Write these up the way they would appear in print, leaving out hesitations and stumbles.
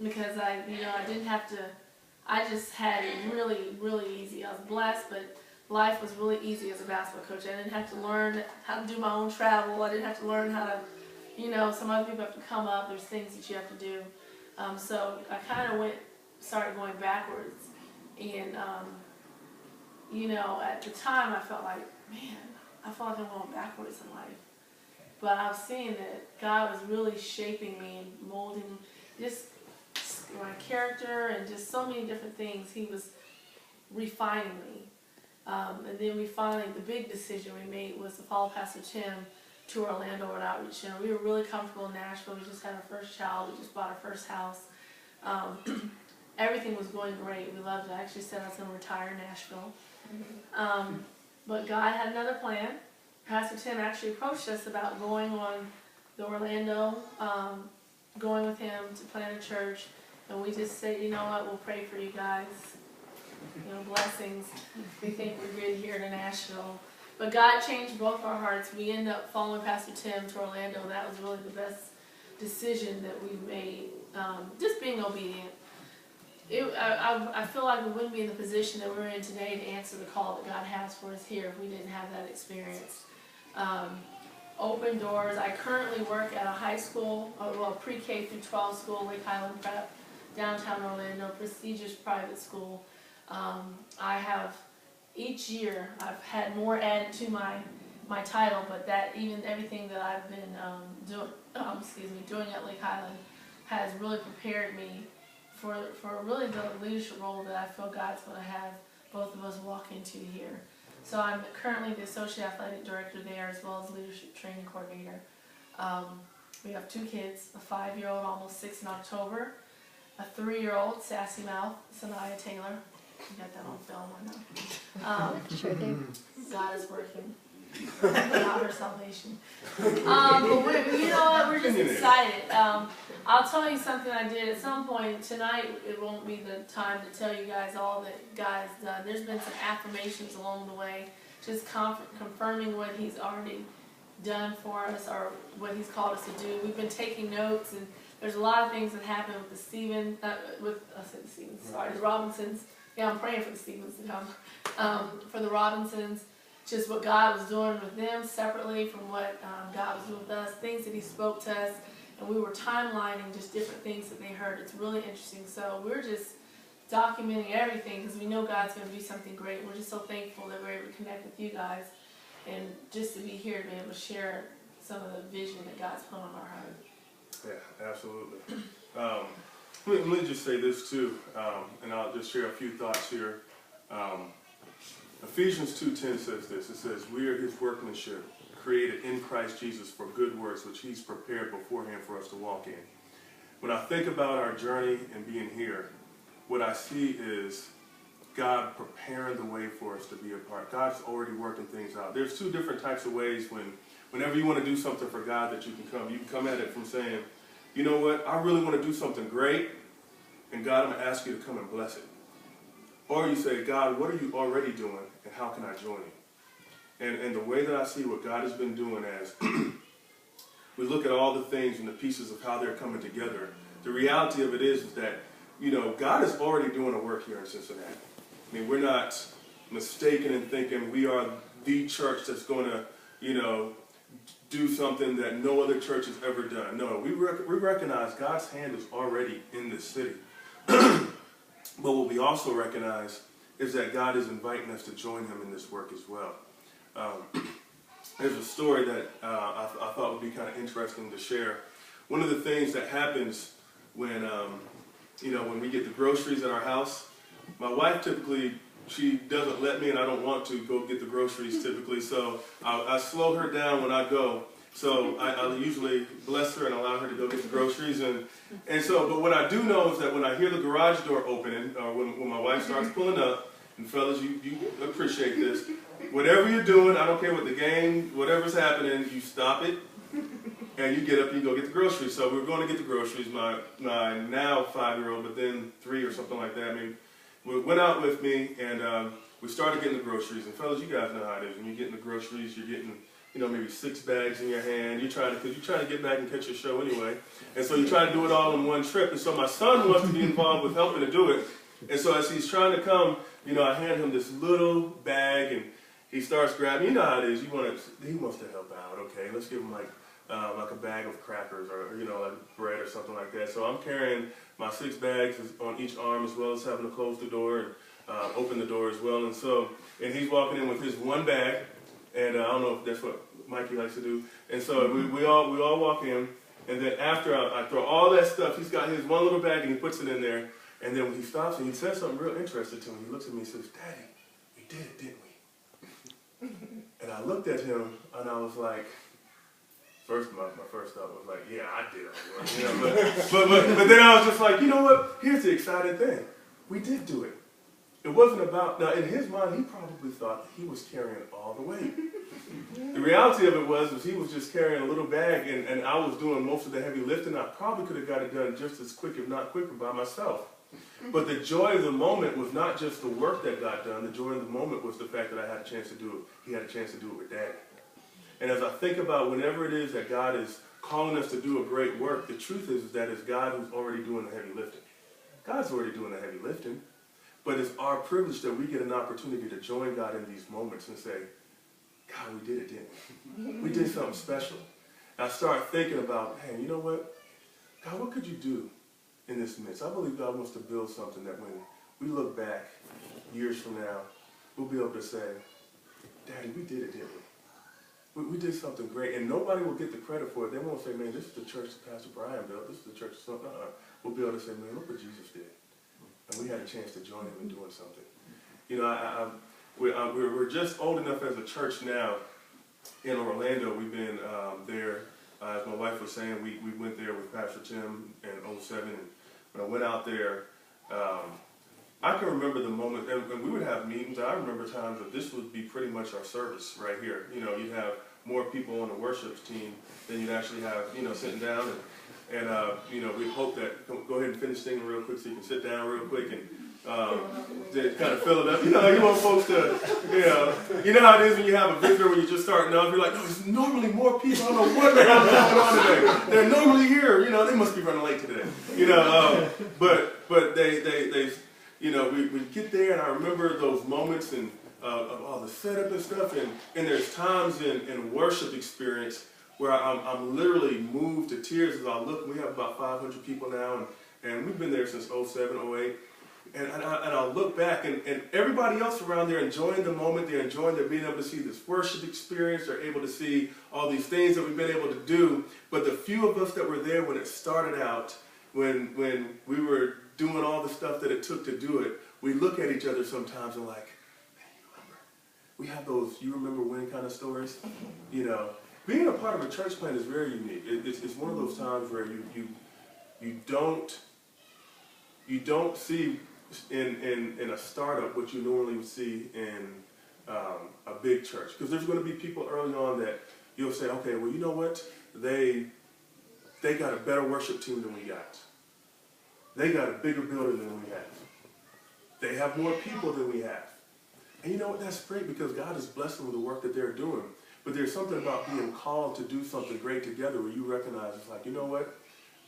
because I didn't have to. I just had it really, really easy. I was blessed, but life was really easy as a basketball coach. I didn't have to learn how to do my own travel. I didn't have to learn how to, some other people have to come up. There's things that you have to do. So I kind of started going backwards. And, at the time I felt like, man, I felt like I'm going backwards in life. But I was seeing that God was really shaping me and molding just my character and just so many different things. He was refining me. And then the big decision we made was to follow Pastor Tim to Orlando with Outreach. We were really comfortable in Nashville. We just had our first child. We just bought our first house. Everything was going great. We loved it. I actually said I was going to retire in Nashville. But God had another plan. Pastor Tim actually approached us about going on the Orlando, going with him to plant a church. And we just said, you know what, we'll pray for you guys. Blessings. We think we're good here in Nashville. But God changed both our hearts. We ended up following Pastor Tim to Orlando. That was really the best decision that we made. Just being obedient. I feel like we wouldn't be in the position that we're in today to answer the call that God has for us here if we didn't have that experience. Open doors. I currently work at a high school, pre-K through 12 school, Lake Highland Prep, downtown Orlando, prestigious private school. I have, each year, I've had more added to my title, but everything that I've been doing at Lake Highland has really prepared me for really the leadership role that I feel God's going to have both of us walk into here. So I'm currently the Associate Athletic Director there as well as Leadership Training Coordinator. We have 2 kids, a 5-year-old, almost 6 in October, a 3-year-old, sassy mouth, Sanaya Taylor. You got that on film, I know. Sure do. God is working. Not her salvation. But we're just excited. I'll tell you something I did at some point tonight. It won't be the time to tell you guys all that God's done. There's been some affirmations along the way, just confirming what He's already done for us or what He's called us to do. We've been taking notes, and there's a lot of things that happen with the Robinsons. Yeah, I'm praying for the Stevens to come. For the Robinsons. Just what God was doing with them separately from what God was doing with us, things that He spoke to us, and we were timelining just different things that they heard. It's really interesting. So we're just documenting everything because we know God's going to do something great. We're just so thankful that we're able to connect with you guys and just to be here to be able to share some of the vision that God's put on our heart. Yeah, absolutely. Let me just say this too, and I'll just share a few thoughts here. Ephesians 2:10 says this. It says, we are His workmanship, created in Christ Jesus for good works, which He's prepared beforehand for us to walk in. When I think about our journey and being here, what I see is God preparing the way for us to be a part. God's already working things out. There's 2 different types of ways whenever you want to do something for God that you can come. You can come at it from saying, you know what, I really want to do something great, and God, I'm going to ask you to come and bless it. Or you say, God, what are you already doing, and how can I join you? And the way that I see what God has been doing as we look at all the things and the pieces of how they're coming together, the reality of it is that, God is already doing a work here in Cincinnati. I mean, we're not mistaken in thinking we are the church that's going to, do something that no other church has ever done. No, we recognize God's hand is already in this city. But what we also recognize is that God is inviting us to join Him in this work as well. There's a story that I thought would be kind of interesting to share. One of the things that happens when we get the groceries at our house, my wife typically, she doesn't let me, and I don't want to go get the groceries typically, so I slow her down when I go. So I usually bless her and allow her to go get the groceries. But what I do know is that when I hear the garage door opening, or when my wife starts pulling up, and fellas, you appreciate this, whatever you're doing, I don't care what the game, whatever's happening, you stop it, and you get up and you go get the groceries. So we were going to get the groceries, my now 5-year-old, but then 3 or something like that. I mean, went out with me, and we started getting the groceries. And fellas, you guys know how it is. When you're getting the groceries, you're getting, maybe 6 bags in your hand. Because you're trying to get back and catch your show anyway. And so you try to do it all in one trip. And so my son wants to be involved with helping to do it. And so as he's trying to come, I hand him this little bag, and he starts grabbing. You know how it is. He wants to help out. Okay, let's give him like a bag of crackers or like bread or something like that. So I'm carrying my 6 bags on each arm, as well as having to close the door and open the door as well. And he's walking in with his one bag, and I don't know if that's what Mikey likes to do. And so we all walk in, and then after I throw all that stuff, he's got his one little bag and he puts it in there. And then when he stops and he says something real interesting to me, he looks at me and says, "Daddy, we did it, didn't we?" And I looked at him and I was like, my first thought was like, yeah, I did all the work. But then I was just like, you know what? Here's the exciting thing. We did do it. It wasn't about, now in his mind, he probably thought he was carrying all the weight. The reality of it was he was just carrying a little bag, and I was doing most of the heavy lifting. I probably could have got it done just as quick, if not quicker, by myself. But the joy of the moment was not just the work that got done. The joy of the moment was the fact that I had a chance to do it. He had a chance to do it with Daddy. And as I think about whenever it is that God is calling us to do a great work, the truth is that it's God who's already doing the heavy lifting. God's already doing the heavy lifting. But it's our privilege that we get an opportunity to join God in these moments and say, God, we did it, didn't we? We did something special. And I start thinking about, hey, you know what? God, what could you do in this midst? I believe God wants to build something that when we look back years from now, we'll be able to say, Daddy, we did it, didn't we? We did something great. And nobody will get the credit for it. They won't say, man, this is the church that Pastor Brian built. This is the church of something. We'll be able to say, man, look what Jesus did. And we had a chance to join him in doing something. We're just old enough as a church now in Orlando. We've been there, as my wife was saying, we went there with Pastor Tim in 2007. And when I went out there, I can remember the moment, and we would have meetings. I remember times that this would be pretty much our service right here. You'd have more people on the worship team than you'd actually have, sitting down. And we hope that, go ahead and finish singing real quick so you can sit down real quick and to kind of fill it up. You want folks to, you know how it is when you have a visitor when you're just starting off, you're like, no, there's normally more people. I don't know what the hell's going on today. They're normally here. They must be running late today. But they we get there, and I remember those moments and of all the setup and stuff, and there's times in worship experience where I'm literally moved to tears as I look. We have about 500 people now, and we've been there since 07, 08. And I'll look back, and everybody else around there enjoying the moment. They're being able to see this worship experience. They're able to see all these things that we've been able to do. But the few of us that were there when it started out, when we were doing all the stuff that it took to do it, we look at each other sometimes and like, man, you remember? We have those you remember when kind of stories. Being a part of a church plant is very unique. It's one of those times where you don't see in a startup what you normally would see in a big church, because there's going to be people early on that you'll say, okay, well, you know what? They got a better worship team than we got. They got a bigger building than we have. They have more people than we have. And you know what? That's great, because God is blessing with the work that they're doing. But there's something about being called to do something great together where you recognize it's like, you know what?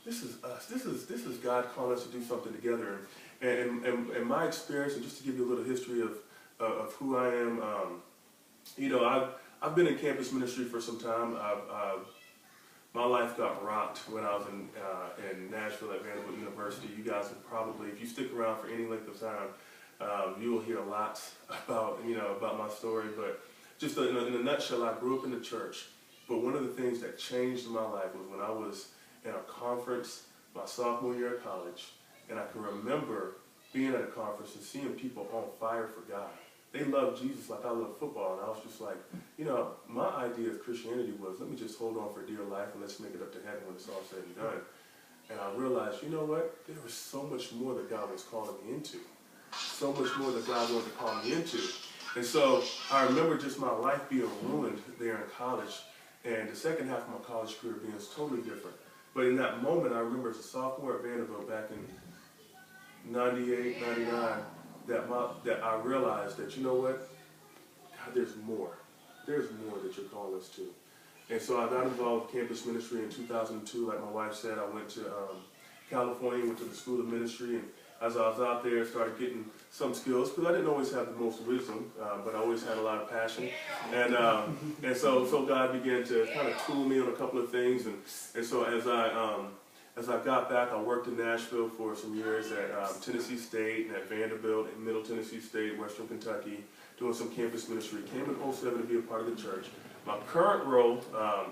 This is us. This is God calling us to do something together. And my experience, and just to give you a little history of who I am, I've been in campus ministry for some time. My life got rocked when I was in Nashville at Vanderbilt University. You guys would probably, if you stick around for any length of time, you will hear a lot about my story. But just in a nutshell, I grew up in the church. But one of the things that changed my life was when I was in a conference my sophomore year of college, and I can remember being at a conference and seeing people on fire for God. They love Jesus like I love football, and I was just like, my idea of Christianity was, let me just hold on for dear life and let's make it up to heaven when it's all said and done. And I realized, you know what? There was so much more that God was calling me into. So much more that God wanted to call me into. And so I remember just my life being ruined there in college, and the second half of my college career being totally different. But in that moment, I remember as a sophomore at Vanderbilt back in 98, 99, that I realized that, you know what? God, there's more. There's more that you're calling us to. And so I got involved with campus ministry in 2002. Like my wife said, I went to California, went to the School of Ministry, and as I was out there, started getting some skills, because I didn't always have the most wisdom, but I always had a lot of passion. And so God began to kind of tool me on a couple of things. And so as I got back, I worked in Nashville for some years at Tennessee State and at Vanderbilt in Middle Tennessee State, Western Kentucky, doing some campus ministry. Came in 2007 to be a part of the church. My current role,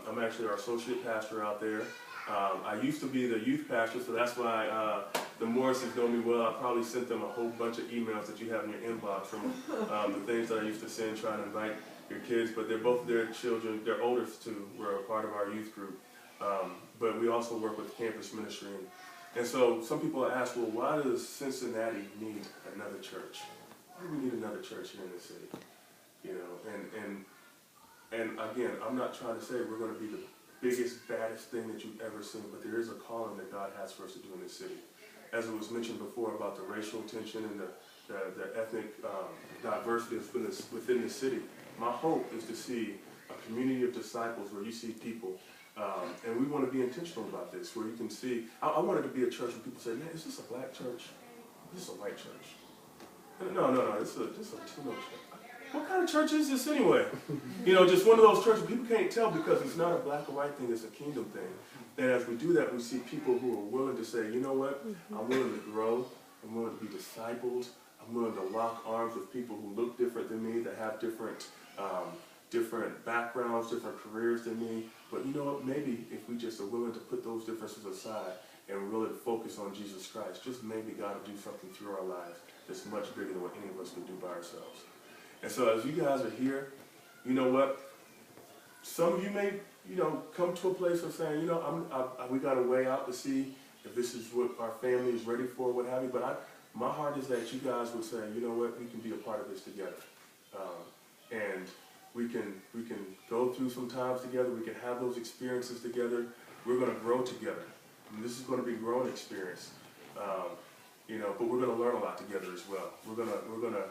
I'm actually our associate pastor out there. I used to be the youth pastor, so that's why the Morrises know me well. I probably sent them a whole bunch of emails that you have in your inbox from the things that I used to send, trying to invite your kids. But they're both their children, their oldest two, were a part of our youth group. But we also work with campus ministry. And so some people ask, well, why does Cincinnati need another church? Why do we need another church here in the city? You know, and again, I'm not trying to say we're going to be the biggest, baddest thing that you've ever seen, but there is a calling that God has for us to do in this city. As it was mentioned before about the racial tension and the ethnic diversity within the city, my hope is to see a community of disciples where you see people, and we want to be intentional about this, where you can see, I wanted to be a church where people say, man, is this a black church? Is this a white church? No, it's a Latino church. What kind of church is this anyway? You know, just one of those churches people can't tell because it's not a black or white thing, it's a kingdom thing. And as we do that, we see people who are willing to say, you know what, I'm willing to grow, I'm willing to be discipled, I'm willing to lock arms with people who look different than me, that have different backgrounds, different careers than me. But you know what, maybe if we just are willing to put those differences aside and really focus on Jesus Christ, just maybe God will do something through our lives that's much bigger than what any of us can do by ourselves. And so as you guys are here, you know what, some of you may, you know, come to a place of saying, you know, we got to weigh out to see if this is what our family is ready for, what have you. But my heart is that you guys would say, you know what, we can be a part of this together. And we can go through some times together. We can have those experiences together. We're going to grow together. And this is going to be a growing experience. You know, but we're going to learn a lot together as well. We're going to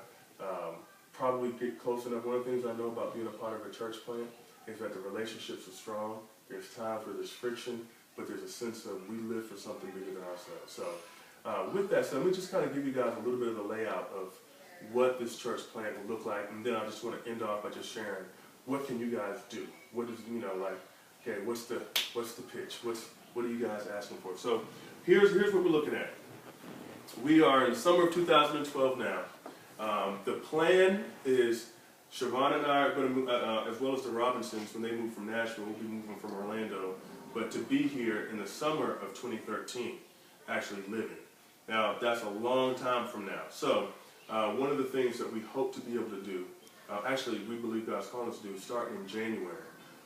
probably get close enough. One of the things I know about being a part of a church plant is that the relationships are strong. There's times where there's friction, but there's a sense of we live for something bigger than ourselves. So with that said, let me just kind of give you guys a little bit of the layout of what this church plant will look like, and then I just want to end off by just sharing what can you guys do? What is, you know, like, okay, what's the pitch? What are you guys asking for? So here's what we're looking at. We are in the summer of 2012 now. The plan is Siobhan and I are going to move, as well as the Robinsons, when they move from Nashville, we'll be moving from Orlando, but to be here in the summer of 2013, actually living. Now, that's a long time from now. So one of the things that we hope to be able to do, actually we believe God's calling us to do, starting in January.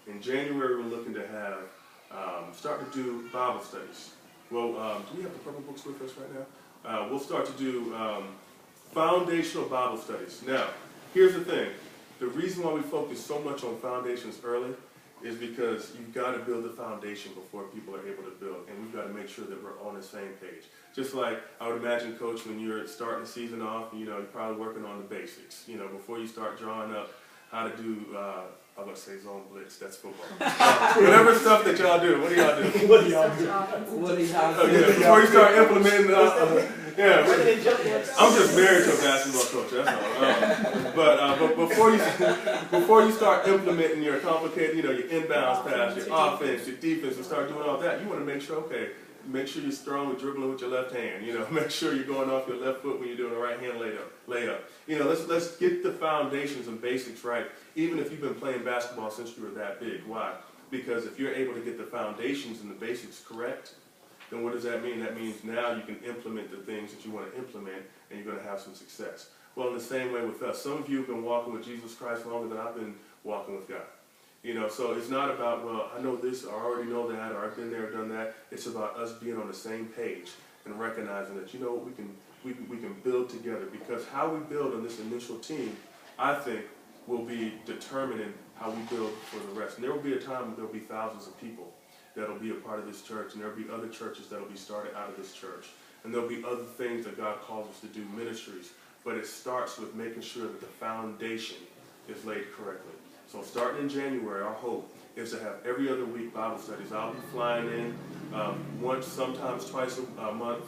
In January, we're looking to have, start to do Bible studies. Well, do we have the purple books with us right now? We'll start to do foundational Bible studies. Now, here's the thing. The reason why we focus so much on foundations early is because you've got to build the foundation before people are able to build, and we've got to make sure that we're on the same page. Just like I would imagine, Coach, when you're starting the season off, you know, you're probably working on the basics. You know, before you start drawing up how to do, I'm going to say zone blitz, that's football. Whatever stuff that y'all do, what do y'all do? What do y'all do? What do y'all do? Yeah, before you start implementing, I'm just married to a basketball coach, that's all. But before you start implementing your complicated, you know, your inbounds pass, your offense, your defense, and start doing all that, you want to make sure, okay, make sure you're strong with dribbling with your left hand. You know, make sure you're going off your left foot when you're doing a right hand layup. You know, let's get the foundations and basics right. Even if you've been playing basketball since you were that big. Why? Because if you're able to get the foundations and the basics correct, then what does that mean? That means now you can implement the things that you want to implement, and you're going to have some success. Well, in the same way with us, some of you have been walking with Jesus Christ longer than I've been walking with God. You know, so it's not about, well, I know this, or I already know that, or I've been there, done that. It's about us being on the same page and recognizing that, you know, we can build together, because how we build on this initial team, I think, will be determining how we build for the rest. And there will be a time when there will be thousands of people that will be a part of this church, and there will be other churches that will be started out of this church. And there will be other things that God calls us to do, ministries. But it starts with making sure that the foundation is laid correctly. So starting in January, our hope is to have every other week Bible studies. I'll be flying in once, sometimes twice a month.